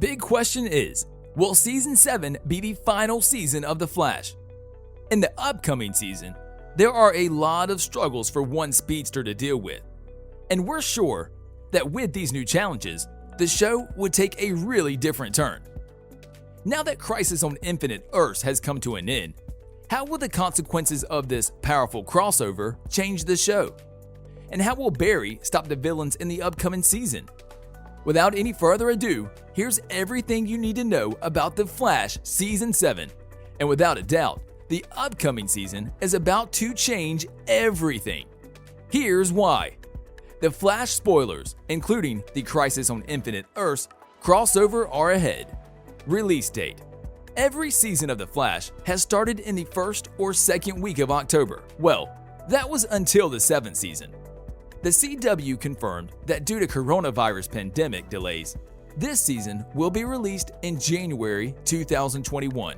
big question is, will Season 7 be the final season of The Flash? In the upcoming season, there are a lot of struggles for one speedster to deal with, and we're sure that with these new challenges, the show would take a really different turn. Now that Crisis on Infinite Earths has come to an end, how will the consequences of this powerful crossover change the show? And how will Barry stop the villains in the upcoming season? Without any further ado, here's everything you need to know about The Flash Season 7. And without a doubt, the upcoming season is about to change everything. Here's why. The Flash spoilers, including the Crisis on Infinite Earths crossover, are ahead. Release date. Every season of The Flash has started in the first or second week of October. Well, that was until the 7th season. The CW confirmed that due to coronavirus pandemic delays, this season will be released in January 2021.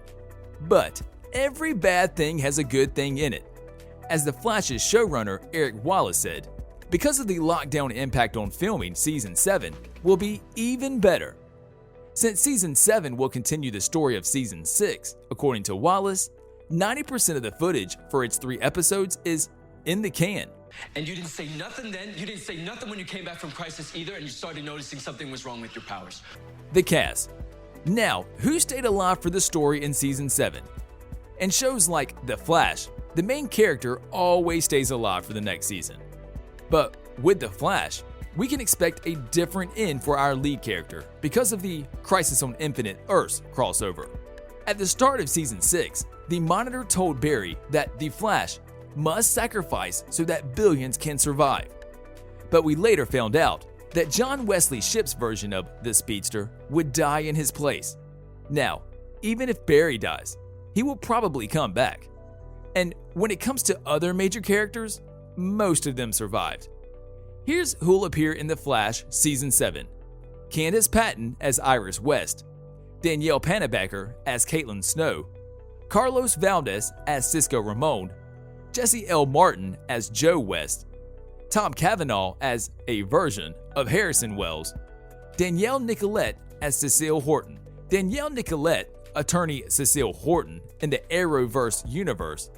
But every bad thing has a good thing in it. As The Flash's showrunner Eric Wallace said, because of the lockdown impact on filming, Season 7 will be even better. Since Season 7 will continue the story of Season 6, according to Wallace, 90% of the footage for its 3 episodes is in the can. And you didn't say nothing then? You didn't say nothing when you came back from Crisis either, and you started noticing something was wrong with your powers? The cast. Now, who stayed alive for the story in Season 7? In shows like The Flash, the main character always stays alive for the next season. But with The Flash, we can expect a different end for our lead character because of the Crisis on Infinite Earths crossover. At the start of Season 6, the Monitor told Barry that The Flash must sacrifice so that billions can survive. But we later found out that John Wesley Shipp's version of the Speedster would die in his place. Now, even if Barry dies, he will probably come back. And when it comes to other major characters, most of them survived. Here's who'll appear in The Flash Season 7. Candace Patton as Iris West, Danielle Panabaker as Caitlin Snow, Carlos Valdez as Cisco Ramon, Jesse L. Martin as Joe West, Tom Cavanaugh as a version of Harrison Wells, Danielle Nicolette as Cecile Horton. Danielle Nicolette, attorney Cecile Horton in the Arrowverse universe,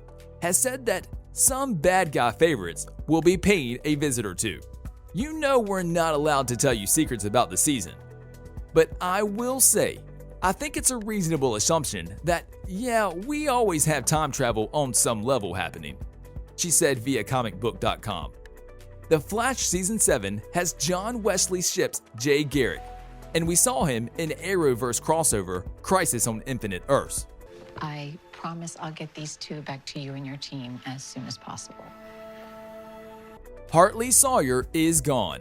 has said that some bad guy favorites will be paid a visit or two. You know we're not allowed to tell you secrets about the season, but I will say, I think it's a reasonable assumption that, yeah, we always have time travel on some level happening, she said via comicbook.com. The Flash Season 7 has John Wesley Shipp's Jay Garrick, and we saw him in Arrowverse crossover Crisis on Infinite Earths. I promise I'll get these 2 back to you and your team as soon as possible. HARTLEY SAWYER is gone.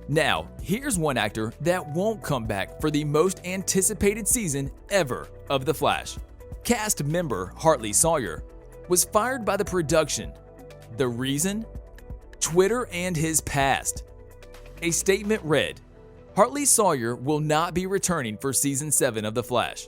Now, here's one actor that won't come back for the most anticipated season ever of The Flash. Cast member HARTLEY SAWYER was fired by the production. The reason? Twitter and his past. A statement read, HARTLEY SAWYER will not be returning for Season 7 of The Flash.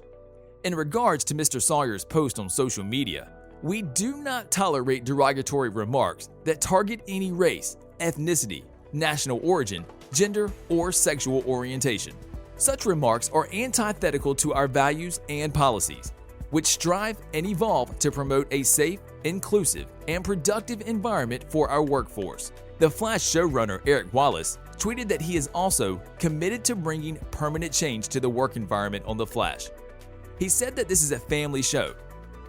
In regards to Mr. Sawyer's post on social media, we do not tolerate derogatory remarks that target any race, ethnicity, national origin, gender, or sexual orientation. Such remarks are antithetical to our values and policies, which strive and evolve to promote a safe, inclusive, and productive environment for our workforce. The Flash showrunner Eric Wallace tweeted that he is also committed to bringing permanent change to the work environment on The Flash. He said that this is a family show,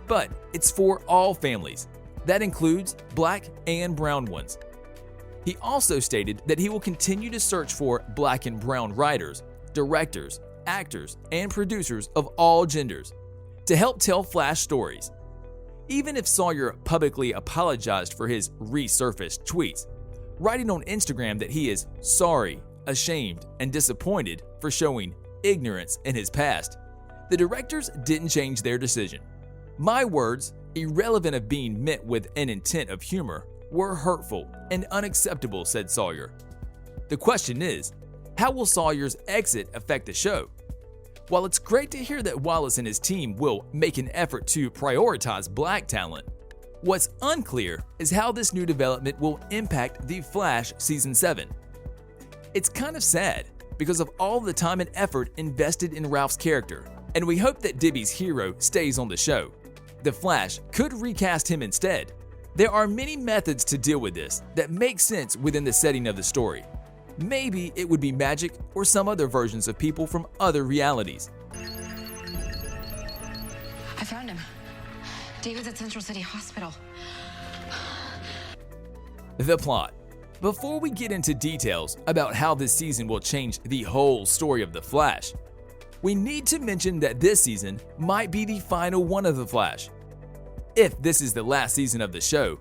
but it's for all families. That includes black and brown ones. He also stated that he will continue to search for black and brown writers, directors, actors, and producers of all genders to help tell Flash stories. Even if Sawyer publicly apologized for his resurfaced tweets, writing on Instagram that he is sorry, ashamed, and disappointed for showing ignorance in his past, the directors didn't change their decision. My words, irrelevant of being meant with an intent of humor, were hurtful and unacceptable, said Sawyer. The question is, how will Sawyer's exit affect the show? While it's great to hear that Wallace and his team will make an effort to prioritize black talent, what's unclear is how this new development will impact The Flash Season 7. It's kind of sad because of all the time and effort invested in Ralph's character, and we hope that Dibby's hero stays on the show. The Flash could recast him instead. There are many methods to deal with this that make sense within the setting of the story. Maybe it would be magic or some other versions of people from other realities. I found him. David's at Central City Hospital. The plot. Before we get into details about how this season will change the whole story of The Flash, we need to mention that this season might be the final one of The Flash. If this is the last season of the show,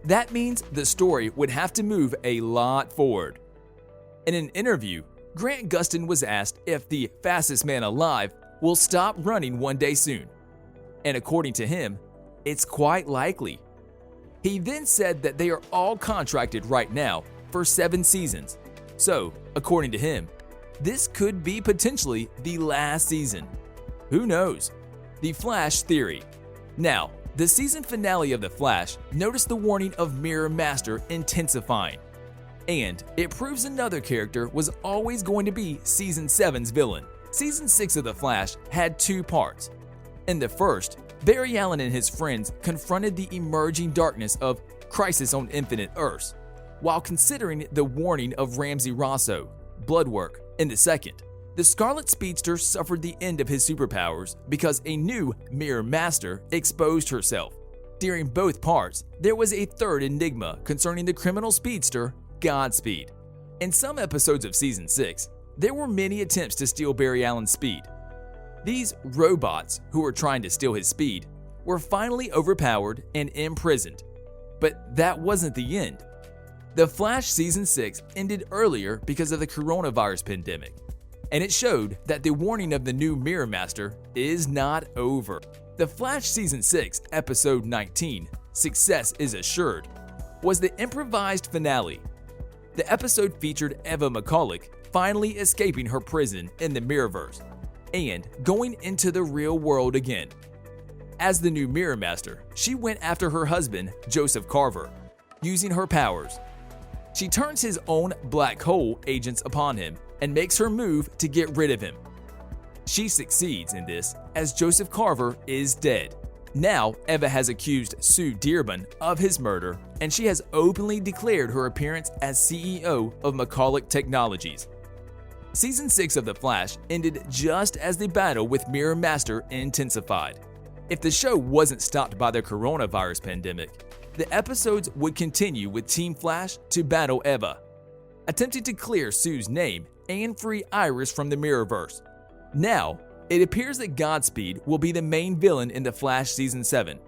that means the story would have to move a lot forward. In an interview, Grant Gustin was asked if the fastest man alive will stop running one day soon. And according to him, it's quite likely. He then said that they are all contracted right now for 7 seasons. So, according to him, this could be potentially the last season. Who knows? The Flash theory. Now, the season finale of The Flash noticed the warning of Mirror Master intensifying. And it proves another character was always going to be Season 7's villain. Season 6 of The Flash had 2 parts. In the first, Barry Allen and his friends confronted the emerging darkness of Crisis on Infinite Earths, while considering the warning of Ramsey Rosso, BLOODWORK. In the second, the Scarlet Speedster suffered the end of his superpowers because a new Mirror Master exposed herself. During both parts, there was a third enigma concerning the criminal speedster, Godspeed. In some episodes of Season 6, there were many attempts to steal Barry Allen's speed. These robots, who were trying to steal his speed, were finally overpowered and imprisoned. But that wasn't the end. The Flash Season 6 ended earlier because of the coronavirus pandemic, and it showed that the warning of the new Mirror Master is not over. The Flash Season 6, Episode 19, Success is Assured, was the improvised finale. The episode featured Eva McCulloch finally escaping her prison in the Mirrorverse and going into the real world again. As the new Mirror Master, she went after her husband, Joseph Carver, using her powers. She turns his own black hole agents upon him and makes her move to get rid of him. She succeeds in this as Joseph Carver is dead. Now, Eva has accused Sue Dearborn of his murder, and she has openly declared her appearance as CEO of McCulloch Technologies. Season 6 of The Flash ended just as the battle with Mirror Master intensified. If the show wasn't stopped by the coronavirus pandemic, the episodes would continue with Team Flash to battle Eva, attempting to clear Sue's name and free Iris from the Mirrorverse. Now, it appears that Godspeed will be the main villain in The Flash Season 7.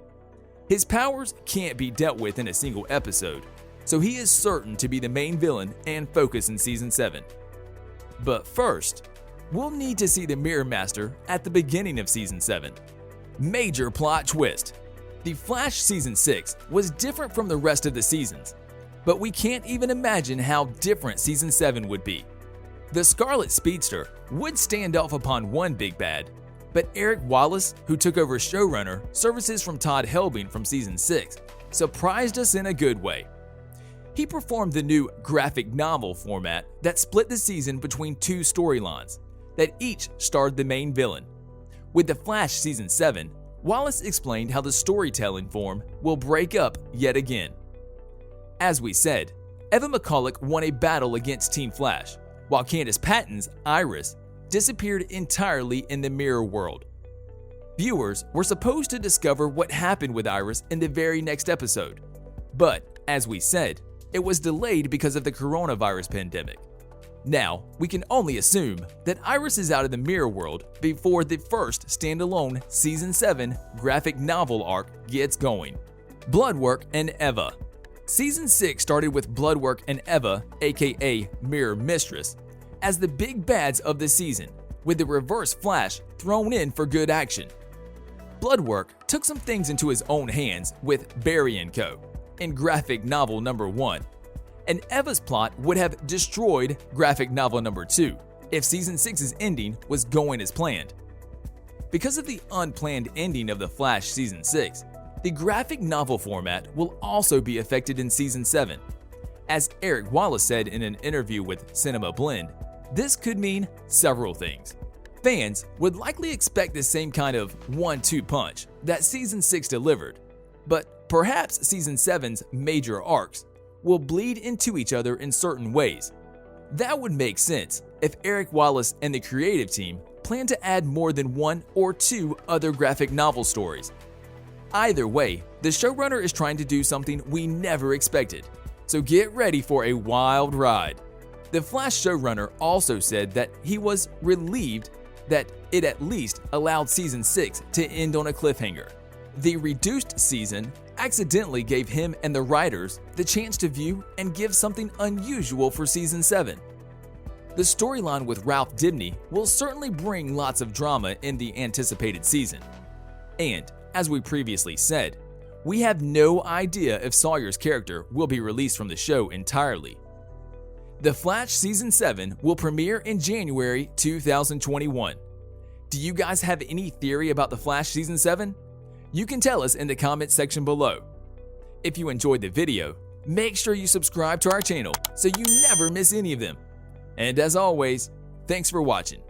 His powers can't be dealt with in a single episode, so he is certain to be the main villain and focus in Season 7. But first, we'll need to see the Mirror Master at the beginning of Season 7. Major plot twist. The Flash Season 6 was different from the rest of the seasons, but we can't even imagine how different Season 7 would be. The Scarlet Speedster would stand off upon one big bad, but Eric Wallace, who took over showrunner services from Todd Helbing from Season 6, surprised us in a good way. He performed the new graphic novel format that split the season between 2 storylines that each starred the main villain. With The Flash Season 7, Wallace explained how the storytelling form will break up yet again. As we said, Eva McCulloch won a battle against Team Flash, while Candace Patton's Iris disappeared entirely in the mirror world. Viewers were supposed to discover what happened with Iris in the very next episode, but as we said, it was delayed because of the coronavirus pandemic. Now, we can only assume that Iris is out of the mirror world before the first standalone Season 7 graphic novel arc gets going. BLOODWORK and Eva. Season 6 started with BLOODWORK and Eva, aka Mirror Mistress, as the big bads of the season, with the Reverse Flash thrown in for good action. BLOODWORK took some things into his own hands with Barry & Co. in graphic novel number 1, and Eva's plot would have destroyed graphic novel number 2 if Season 6's ending was going as planned. Because of the unplanned ending of The Flash Season 6, the graphic novel format will also be affected in Season 7. As Eric Wallace said in an interview with Cinema Blend, This could mean several things. Fans would likely expect the same kind of 1-2 punch that Season 6 delivered, but perhaps Season 7's major arcs will bleed into each other in certain ways. That would make sense if Eric Wallace and the creative team plan to add more than 1 or 2 other graphic novel stories. Either way, the showrunner is trying to do something we never expected, so get ready for a wild ride. The Flash showrunner also said that he was relieved that it at least allowed Season 6 to end on a cliffhanger. The reduced season accidentally gave him and the writers the chance to view and give something unusual for Season 7. The storyline with Ralph Dibny will certainly bring lots of drama in the anticipated season. And, as we previously said, we have no idea if Sawyer's character will be released from the show entirely. The Flash Season 7 will premiere in January 2021. Do you guys have any theory about The Flash Season 7? You can tell us in the comments section below. If you enjoyed the video, make sure you subscribe to our channel so you never miss any of them. And as always, thanks for watching.